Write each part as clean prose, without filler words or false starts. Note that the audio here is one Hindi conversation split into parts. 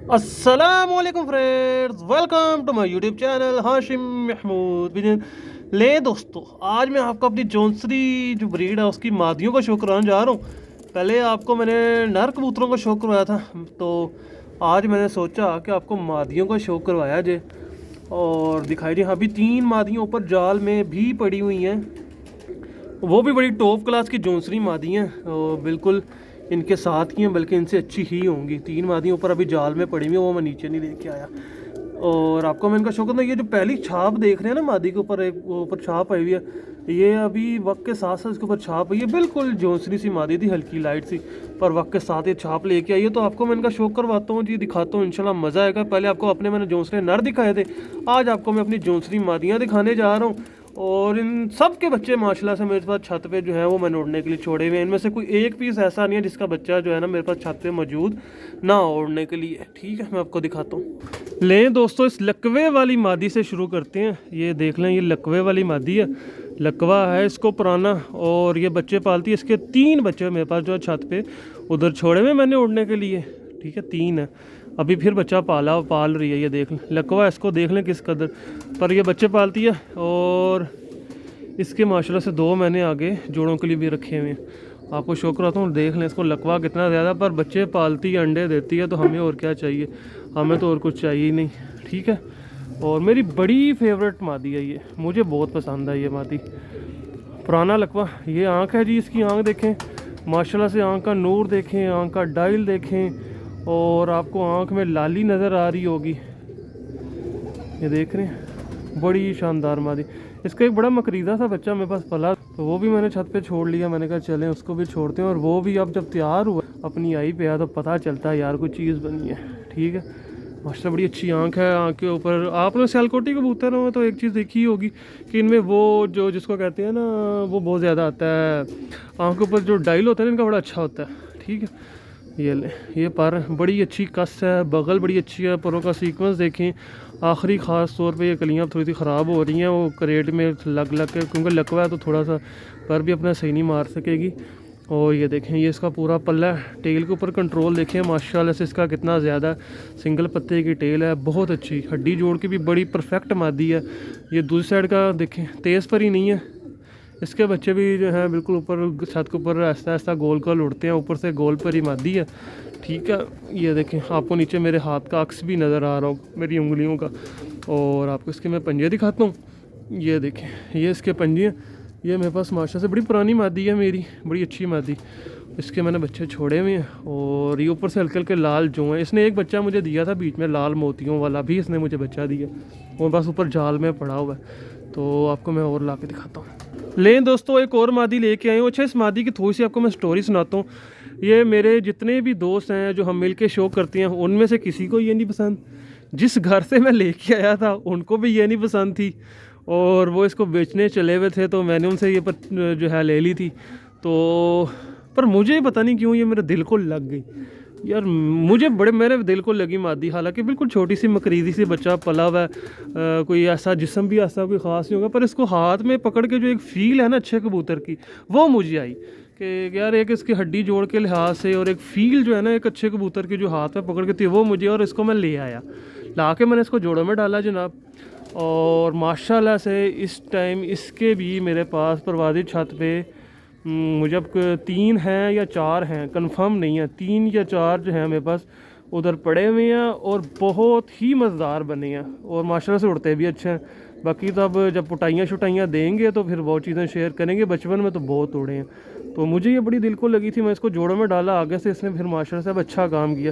अस्सलामुअलैकुम friends, welcome to my YouTube channel Hashim Mahmood bin. ले दोस्तों, आज मैं आपको अपनी जौनसरी जो ब्रीड है उसकी मादियों का शो कराने जा रहा हूँ। पहले आपको मैंने नर कबूतरों का शो करवाया था, तो आज मैंने सोचा कि आपको मादियों का शो करवाया जाए और दिखाई दे। अभी 3 मादियों ऊपर जाल में भी पड़ी हुई हैं, वो भी बड़ी टॉप क्लास की जौनसरी मादी हैं और बिल्कुल इनके साथ की हैं, बल्कि इनसे अच्छी ही होंगी। 3 मादियों ऊपर अभी जाल में पड़ी हुई हैं, वो मैं नीचे नहीं लेके आया। और आपको मैं इनका शौक है, ये जो पहली छाप देख रहे हैं ना मादी के ऊपर, एक वो ऊपर छाप आई हुई है, ये अभी वक्त के साथ साथ इसके ऊपर छाप आई है। बिल्कुल जौनसरी सी मादी थी, हल्की लाइट सी, पर वक्त के साथ ये छाप लेके आई है। तो आपको मैं इनका शौक करवाता हूँ जी, दिखाता हूँ, इंशाल्लाह मज़ा आएगा। पहले आपको अपने मैंने जौनसरी नर दिखाए थे, आज आपको मैं अपनी जौनसरी मादियाँ दिखाने जा रहा हूँ। और इन सब के बच्चे माशाल्लाह से मेरे पास छत पे जो है वो मैंने उड़ने के लिए छोड़े हुए हैं। इनमें से कोई एक पीस ऐसा नहीं है जिसका बच्चा जो है ना मेरे पास छत पे मौजूद ना हो उड़ने के लिए। ठीक है, मैं आपको दिखाता हूँ। लें दोस्तों, इस लकवे वाली मादी से शुरू करते हैं। ये देख लें, ये लकवे वाली मादी है, लकवा है इसको पुराना, और ये बच्चे पालती है। इसके 3 बच्चे मेरे पास जो है छत पे उधर छोड़े हुए मैंने उड़ने के लिए। ठीक है, 3 है, अभी फिर बच्चा पाल रही है। ये देख लें लकवा, इसको देख लें किस कदर, पर ये बच्चे पालती है। और इसके माशाल्लाह से 2 मैंने आगे जोड़ों के लिए भी रखे हुए हैं। आपको शौक रहता हूँ, देख लें इसको, लकवा कितना ज़्यादा, पर बच्चे पालती है, अंडे देती है, तो हमें और क्या चाहिए, हमें तो और कुछ चाहिए ही नहीं। ठीक है, और मेरी बड़ी फेवरेट मादी है ये, मुझे बहुत पसंद है ये मादी। पुराना लकवा, ये आँख है जी, इसकी आँख देखें माशाल्लाह से, आँख का नूर देखें, आँख का डायल देखें, और आपको आँख में लाली नज़र आ रही होगी। ये देख रहे हैं, बड़ी शानदार मादी। इसका एक बड़ा मकरीदा सा बच्चा मेरे पास पला, तो वो भी मैंने छत पे छोड़ लिया। मैंने कहा चलें उसको भी छोड़ते हैं। और वो भी अब जब तैयार हुआ अपनी आई पे आया तो पता चलता है यार कोई चीज़ बनी है। ठीक है, माशाल्लाह बड़ी अच्छी आंख है। आंख के ऊपर आपने सियालकोटी कबूतर हो तो एक चीज़ देखी ही होगी कि इनमें वो जो जिसको कहते हैं ना, वो बहुत ज़्यादा आता है। आँख के ऊपर जो डायल होता है ना इनका, बड़ा अच्छा होता है। ठीक है, ये ले, ये पर बड़ी अच्छी कस है, बगल बड़ी अच्छी है, परों का सीक्वेंस देखें। आखिरी ख़ास तौर पे ये कलियाँ थोड़ी सी ख़राब हो रही हैं, वो करेट में लग लग के, क्योंकि लकवा है तो थोड़ा सा पर भी अपना सही नहीं मार सकेगी। और ये देखें, ये इसका पूरा पल्ला है। टेल के ऊपर कंट्रोल देखें माशाल्लाह से इसका कितना ज़्यादा, सिंगल पत्ते की टेल है, बहुत अच्छी हड्डी जोड़ के भी बड़ी परफेक्ट मादी है। ये दूसरी साइड का देखें, तेज़ पर ही नहीं है। इसके बच्चे भी जो हैं बिल्कुल ऊपर छत के ऊपर ऐसा ऐसा गोल गोल उड़ते हैं, ऊपर से गोल पर ही मादी है। ठीक है, ये देखें, आपको नीचे मेरे हाथ का अक्स भी नज़र आ रहा हो, मेरी उंगलियों का। और आपको इसके मैं पंजे दिखाता हूँ। ये देखें, ये इसके पंजे हैं। ये मेरे पास माशा से बड़ी पुरानी मादी है मेरी, बड़ी अच्छी मादी। इसके मैंने बच्चे छोड़े हुए हैं। और ये ऊपर से हल्के हल्के लाल जो हैं, इसने एक बच्चा मुझे दिया था बीच में, लाल मोतियों वाला भी इसने मुझे बच्चा दिया, वो बस ऊपर जाल में पड़ा हुआ है। तो आपको मैं और ला के दिखाता हूँ। लें दोस्तों, एक और मादी लेके आए हूँ। अच्छा, इस मादी की थोड़ी सी आपको मैं स्टोरी सुनाता हूँ। ये मेरे जितने भी दोस्त हैं जो हम मिल के शो करते हैं, उनमें से किसी को ये नहीं पसंद। जिस घर से मैं लेके आया था उनको भी ये नहीं पसंद थी, और वो इसको बेचने चले हुए थे, तो मैंने उनसे ये जो है ले ली थी। तो पर मुझे पता नहीं क्यों ये मेरे दिल को लग गई यार, मुझे बड़े मेरे दिल को लगी मादी। हालांकि बिल्कुल छोटी सी मकरीदी सी बच्चा पला हुआ है, कोई ऐसा जिस्म भी ऐसा कोई ख़ास नहीं होगा, पर इसको हाथ में पकड़ के जो एक फ़ील है ना अच्छे कबूतर की, वो मुझे आई कि यार एक इसकी हड्डी जोड़ के लिहाज से, और एक फ़ील जो है ना एक अच्छे कबूतर की जो हाथ में पकड़ के थी, वो मुझे, और इसको मैं ले आया, ला के मैंने इसको जोड़ों में डाला जनाब। और माशाल्लाह से इस टाइम इसके भी मेरे पास परवाज़ी छत पे मुझे अब 3 हैं या 4 हैं, कंफर्म नहीं है, 3 या 4 जो हैं मेरे पास उधर पड़े हुए हैं, और बहुत ही मज़ेदार बने हैं, और माशाल्लाह से उड़ते भी अच्छे हैं। बाकी तो अब जब पुटाइयाँ शुटाइयाँ देंगे तो फिर बहुत चीज़ें शेयर करेंगे। बचपन में तो बहुत उड़े हैं, तो मुझे ये बड़ी दिल को लगी थी। मैं इसको जोड़ों में डाला आगे से, इसने फिर माशाल्लाह से अब अच्छा काम किया।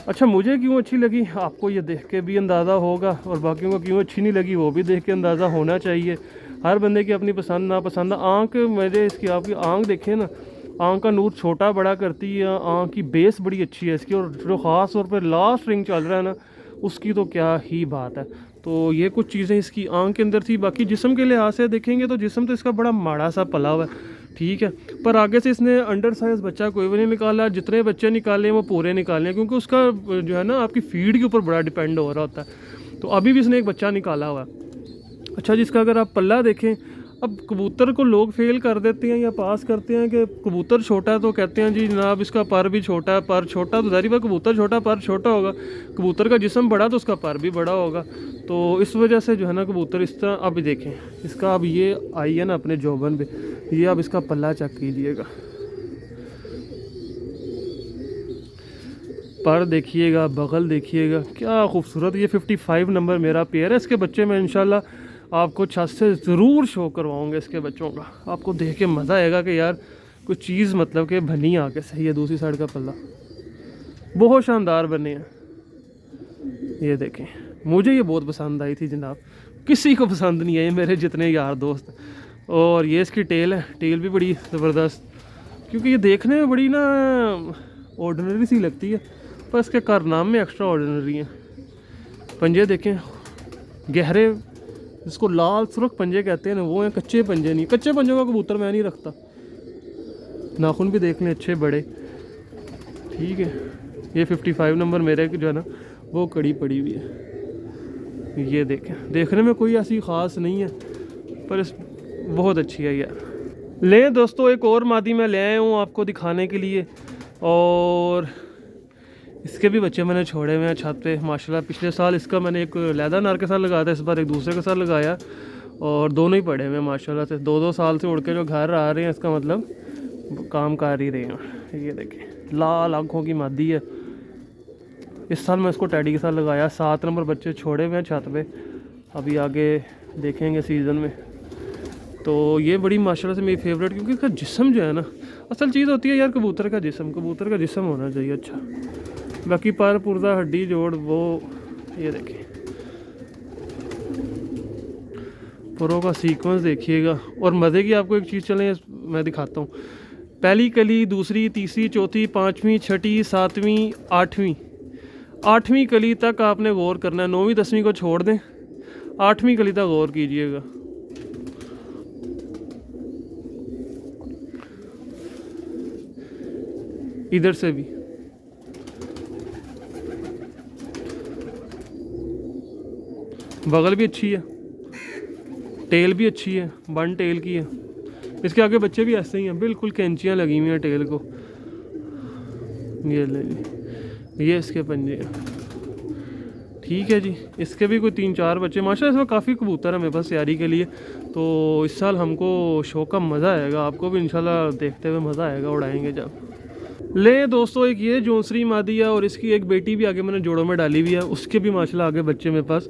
अच्छा, मुझे क्यों अच्छी लगी आपको ये देख के भी अंदाज़ा होगा, और बाकियों को क्यों अच्छी नहीं लगी वो भी देख के अंदाज़ा होना चाहिए। हर बंदे की अपनी पसंद नापसंद। आँख मुझे इसकी, आपकी आँख देखें ना, आँख का नूर छोटा बड़ा करती है, आँख की बेस बड़ी अच्छी है इसकी, और जो ख़ास तौर पर लास्ट रिंग चल रहा है ना, उसकी तो क्या ही बात है। तो ये कुछ चीज़ें इसकी आँख के अंदर थी। बाकी जिस्म के लिहाज से देखेंगे तो जिस्म तो इसका बड़ा माड़ा सा पला हुआ है। ठीक है, पर आगे से इसने अंडर साइज़ बच्चा कोई भी नहीं निकाला, जितने बच्चे निकाले वो पूरे निकाले, क्योंकि उसका जो है ना आपकी फीड के ऊपर बड़ा डिपेंड हो रहा होता है। तो अभी भी इसने एक बच्चा निकाला हुआ है। अच्छा, जिसका अगर आप पल्ला देखें, अब कबूतर को लोग फेल कर देते हैं या पास करते हैं कि कबूतर छोटा है तो कहते हैं जी जनाब इसका पर भी छोटा है। पर छोटा तो जाहिर है कबूतर छोटा, पर छोटा होगा। कबूतर का जिस्म बड़ा तो उसका पर भी बड़ा होगा। तो इस वजह से जो है ना कबूतर इस तरह। अब देखें इसका, अब ये आई है ना अपने जोबन पे, ये अब इसका पल्ला चेक कीजिएगा, पर देखिएगा, बगल देखिएगा, क्या खूबसूरत। ये 55 नंबर मेरा पेयर है। इसके बच्चे मैं इंशाल्लाह आपको छत से ज़रूर शो करवाऊँगा इसके बच्चों का। आपको देख के मज़ा आएगा कि यार कुछ चीज़ मतलब कि बनी आके सही है। दूसरी साइड का पल्ला बहुत शानदार बने हैं। ये देखें, मुझे ये बहुत पसंद आई थी जनाब, किसी को पसंद नहीं आई मेरे जितने यार दोस्त। और ये इसकी टेल है, टेल भी बड़ी ज़बरदस्त, क्योंकि ये देखने में बड़ी ना ऑर्डिनरी सी लगती है, पर इसके कारनामे में एक्स्ट्रा ऑर्डिनरी हैं। पंजे देखें गहरे, जिसको लाल सुर्ख पंजे कहते हैं ना, वो हैं, कच्चे पंजे नहीं। कच्चे पंजों का कबूतर मैं नहीं रखता। नाखून भी देख लें अच्छे बड़े, ठीक है। ये 55 नंबर मेरे जो है ना वो कड़ी पड़ी हुई है। ये देखें, देखने में कोई ऐसी ख़ास नहीं है, पर इस बहुत अच्छी है यार। लें दोस्तों, एक और मादी मैं ले आया हूँ आपको दिखाने के लिए, और इसके भी बच्चे मैंने छोड़े हुए हैं छत पे माशाल्लाह। पिछले साल इसका मैंने एक लैदा नार के साथ लगाया था, इस बार एक दूसरे के साथ लगाया, और दोनों ही पड़े हुए हैं माशाल्लाह से। 2-2 साल से उड़ के जो घर आ रहे हैं, इसका मतलब काम कर ही रहे हैं। ये देखें लाल आँखों की मादी है। इस साल मैं इसको टैडी के साथ लगाया। 7 नंबर बच्चे छोड़े हुए हैं छत पे, अभी आगे देखेंगे सीज़न में। तो ये बड़ी माशाल्लाह से मेरी फेवरेट, क्योंकि इसका जिस्म जो है ना, असल चीज़ होती है यार कबूतर का जिस्म। कबूतर का जिस्म होना चाहिए अच्छा, बाकी पर पुर्जा हड्डी जोड़ वो। ये देखें पुरों का सीक्वेंस देखिएगा। और मज़े की आपको एक चीज़ चलें मैं दिखाता हूँ। पहली कली, दूसरी, तीसरी, चौथी, 5वीं, 6ठी, 7वीं, 8वीं कली तक आपने गौर करना है। 9वीं 10वीं को छोड़ दें, 8वीं कली तक गौर कीजिएगा। इधर से भी बगल भी अच्छी है, टेल भी अच्छी है, वन टेल की है। इसके आगे बच्चे भी ऐसे ही हैं, बिल्कुल कैंचियाँ लगी हुई हैं टेल को। ये ले जी, ये इसके पंजे हैं, ठीक है जी। इसके भी कोई 3-4 बच्चे माशाल्लाह। इसमें काफ़ी कबूतर है मेरे पास तैयारी के लिए, तो इस साल हमको शो का मज़ा आएगा, आपको भी इंशाल्लाह देखते हुए मज़ा आएगा, उड़ाएंगे जब। ले दोस्तों, एक ये जोंसरी मादी है, और इसकी एक बेटी भी आगे मैंने जोड़ों में डाली हुई है। उसके भी माशाल्लाह आगे बच्चे मेरे पास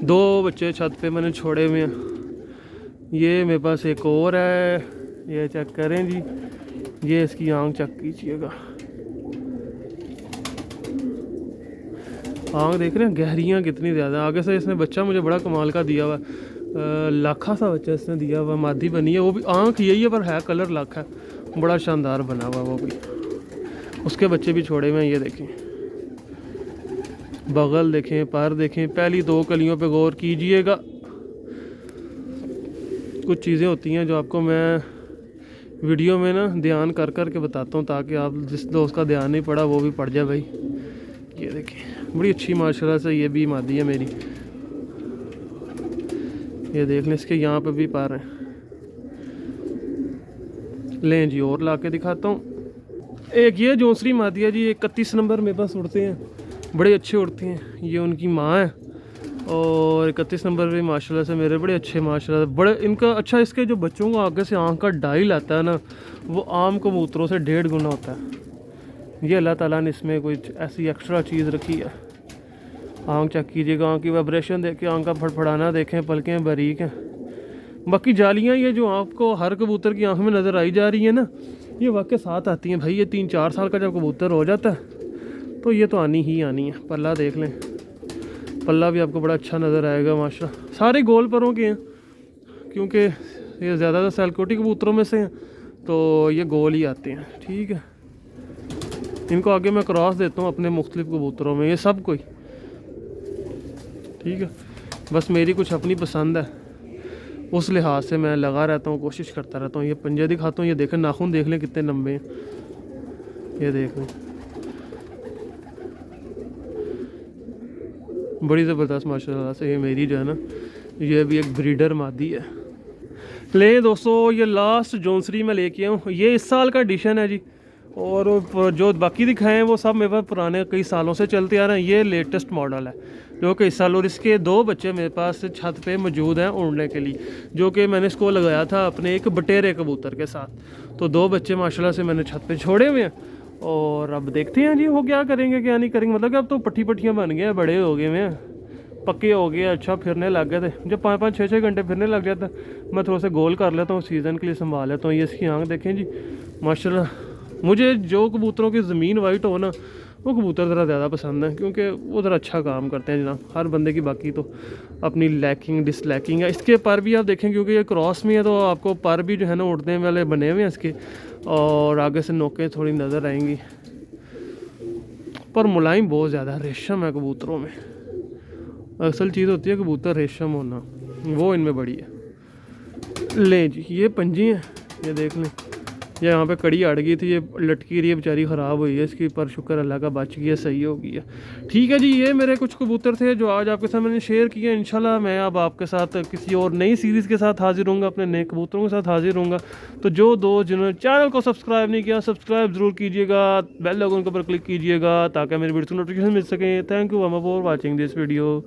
2 बच्चे छत पे मैंने छोड़े हुए हैं। ये मेरे पास एक और है, ये चेक करें जी। ये इसकी आँख चेक कीजिएगा, आँख देख रहे हैं गहरियाँ कितनी ज़्यादा। आगे से इसने बच्चा मुझे बड़ा कमाल का दिया हुआ, लाखा सा बच्चा इसने दिया हुआ, मादी बनी है। वो भी आँख यही है पर है कलर लाखा है, बड़ा शानदार बना हुआ वो भी। उसके बच्चे भी छोड़े हुए हैं। ये देखें बगल देखें, पर देखें, पहली 2 कलियों पे गौर कीजिएगा। कुछ चीज़ें होती हैं जो आपको मैं वीडियो में ना ध्यान कर कर के बताता हूँ, ताकि आप जिस दोस्त का ध्यान नहीं पड़ा वो भी पड़ जाए भाई। ये देखें बड़ी अच्छी माशाल्लाह से ये भी मादी है मेरी। ये देख लें, इसके यहाँ पे भी पर हैं। लें जी और ला के दिखाता हूँ। एक ये जोंसरी मादी है जी, 31 नंबर मेरे पास उड़ते हैं, बड़े अच्छे उड़ते हैं। ये उनकी माँ है, और 31 नंबर पे माशाल्लाह से मेरे बड़े अच्छे माशाल्लाह से बड़े इनका अच्छा। इसके जो बच्चों को आगे से आँख का डाइल आता है ना, वो आम कबूतरों से 1.5 गुना होता है। ये अल्लाह ताला ने इसमें कोई ऐसी एक्स्ट्रा चीज़ रखी है। आँख चेक कीजिएगा, आँख की वाइब्रेशन देख के, आँख का फड़फड़ाना देखें, पलकें बारीक हैं। बाकी जालियाँ ये जो आपको हर कबूतर की आँख में नज़र आई जा रही है ना, ये वाकई साथ आती हैं भाई। ये 3-4 साल का जब कबूतर हो जाता है तो ये तो आनी ही आनी है। पल्ला देख लें, पल्ला भी आपको बड़ा अच्छा नज़र आएगा माशाल्लाह। सारे गोल परों के हैं, क्योंकि ये ज़्यादातर सैलकोटी कबूतरों में से हैं, तो ये गोल ही आते हैं, ठीक है। इनको आगे मैं क्रॉस देता हूँ अपने मुख्तलिफ कबूतरों में, ये सब कोई, ठीक है। बस मेरी कुछ अपनी पसंद है, उस लिहाज से मैं लगा रहता हूँ, कोशिश करता रहता हूँ। ये पंजे दिखाता हूँ, ये देखें नाखून देख लें कितने लंबे हैं, ये देख लें बड़ी ज़बरदस्त माशाल्लाह से। ये मेरी जो है ना, ये भी एक ब्रीडर मादी है। ले दोस्तों, ये लास्ट जॉन्सरी में लेके आया हूँ। ये इस साल का एडिशन है जी, और जो बाकी दिखाए हैं वो सब मेरे पास पुराने कई सालों से चलते आ रहे हैं। ये लेटेस्ट मॉडल है जो कि इस साल, और इसके 2 बच्चे मेरे पास छत पे मौजूद हैं उड़ने के लिए, जो कि मैंने इसको लगाया था अपने एक बटेरे कबूतर के साथ। तो 2 बच्चे माशाल्लाह से मैंने छत पे छोड़े हुए हैं, और अब देखते हैं जी वो क्या करेंगे क्या नहीं करेंगे। मतलब कि अब तो पट्टियाँ बन गए हैं, बड़े हो गए हैं, पक्के हो गए, अच्छा फिरने लग गए थे। जब 5-5 6-6 घंटे फिरने लग जाता, मैं थोड़ा सा गोल कर लेता हूँ, सीज़न के लिए संभाल लेता हूँ। ये इसकी आँख देखें जी माशाल्लाह। मुझे जो कबूतरों की ज़मीन वाइट हो ना, वो कबूतर ज़रा ज़्यादा पसंद है, क्योंकि वो ज़रा अच्छा काम करते हैं जनाब। हर बंदे की बाकी तो अपनी लैकिंग डिसलैकिंग है। इसके पर भी आप देखें, क्योंकि ये क्रॉस में है तो आपको पर भी जो है ना उड़ने वाले बने हुए हैं इसके, और आगे से नोकें थोड़ी नज़र आएंगी। पर मुलायम बहुत ज़्यादा रेशम है कबूतरों में। असल चीज़ होती है कबूतर रेशम होना, वो इनमें बड़ी है। ले जी, ये पंजी हैं, ये देख लें। ये यहाँ पे कड़ी अड़ गई थी, ये लटकी रही है बेचारी, ख़राब हुई है इसकी, पर शुक्र अल्लाह का बच गई है, सही हो गई है। ठीक है जी, ये मेरे कुछ कबूतर थे जो आज आपके साथ मैंने शेयर किए। इंशाल्लाह मैं अब आपके साथ किसी और नई सीरीज़ के साथ हाजिर होऊंगा, अपने नए कबूतरों के साथ हाजिर होऊंगा। तो जो दोस्त जिन्होंने चैनल को सब्सक्राइब नहीं किया, सब्सक्राइब ज़रूर कीजिएगा, बेल आइकन के ऊपर क्लिक कीजिएगा ताकि मेरी वीडियो की नोटिफिकेशन मिल सके। Thank you for watching this video.